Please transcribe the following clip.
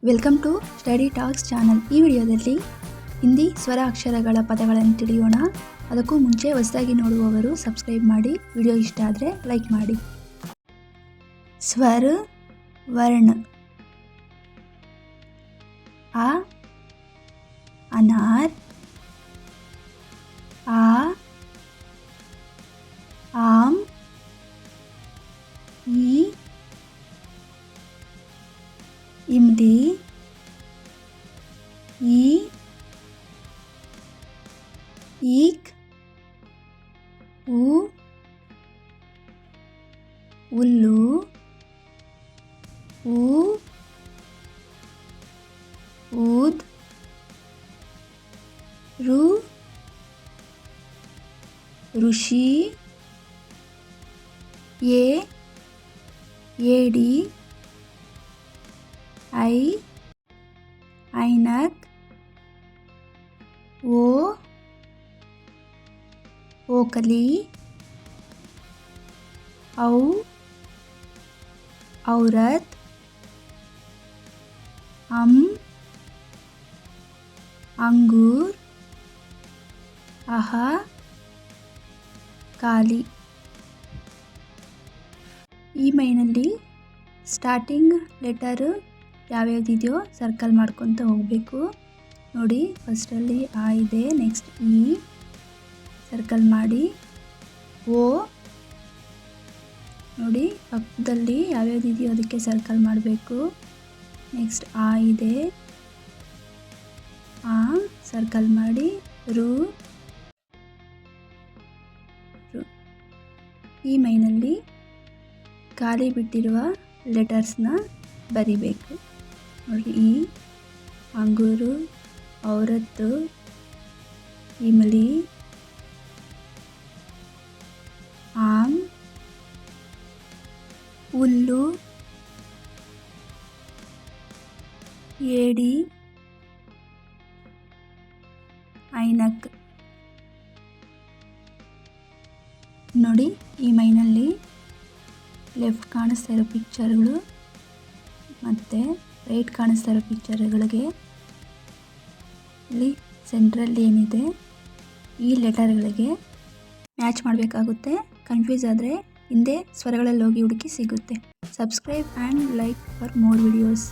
Welcome to study talks channel. ಈ ವಿಡಿಯೋದಲ್ಲಿ ಹಿಂದಿ ಸ್ವರ ಅಕ್ಷರಗಳ ಪದಗಳನ್ನು ತಿಳಿಯೋಣ. ಅದಕ್ಕೂ ಮುಂಚೆ ಹೊಸದಾಗಿ ನೋಡುವವರು ಸಬ್ಸ್ಕ್ರೈಬ್ ಮಾಡಿ. ವಿಡಿಯೋ ಇಷ್ಟ ಆದರೆ ಲೈಕ್ ಮಾಡಿ. ಸ್ವರ ವರ್ಣ ಆ अनार, आ आम, ई इमली, ई ईक, ऊ उल्लू, ऊ ऊद, रू ऋषि, ये येडी, आई ऐनक, वो ओकली, औ औरत, अंगूर, आहा ಕಾಲಿ. ಈ ಮೈನಲ್ಲಿ ಸ್ಟಾರ್ಟಿಂಗ್ ಲೆಟರ್ ಯಾವ್ಯಾವ್ದಿದೆಯೋ ಸರ್ಕಲ್ ಮಾಡ್ಕೊತ ಹೋಗಬೇಕು. ನೋಡಿ, ಫಸ್ಟಲ್ಲಿ ಆ ಇದೆ, ನೆಕ್ಸ್ಟ್ ಇ ಸರ್ಕಲ್ ಮಾಡಿ, ಓ ನೋಡಿ ಪಕ್ಕದಲ್ಲಿ ಯಾವ್ಯಾವ್ದಿದೆಯೋ ಅದಕ್ಕೆ ಸರ್ಕಲ್ ಮಾಡಬೇಕು. ನೆಕ್ಸ್ಟ್ ಆ ಇದೆ, ಆ ಸರ್ಕಲ್ ಮಾಡಿ, ರು ಈ ಮೈನಲ್ಲಿ ಖಾಲಿ ಬಿಟ್ಟಿರುವ ಲೆಟರ್ಸ್ನ ಬರಿಬೇಕು. ನೋಡಿ, ಈ ಅಂಗೂರು, ಔರತ್ತು, ಇಮಲಿ, ಆಮ್, ಹುಲ್ಲು, ಏಡಿ, ಐನಕ್. ನೋಡಿ, ಈ ಮೈನಲ್ಲಿ ಲೆಫ್ಟ್ ಕಾಣಿಸ್ತಾ ಇರೋ ಪಿಕ್ಚರ್ಗಳು ಮತ್ತು ರೈಟ್ ಕಾಣಿಸ್ತಾ ಇರೋ ಪಿಕ್ಚರ್ಗಳಿಗೆ ಇಲ್ಲಿ ಸೆಂಟ್ರಲ್ಲಿ ಏನಿದೆ ಈ ಲೆಟರ್ಗಳಿಗೆ ಮ್ಯಾಚ್ ಮಾಡಬೇಕಾಗುತ್ತೆ. ಕನ್ಫ್ಯೂಸ್ ಆದರೆ ಹಿಂದೆ ಸ್ವರಗಳಲ್ಲಿ ಹೋಗಿ ಹುಡುಕಿ ಸಿಗುತ್ತೆ. Subscribe and like for more videos.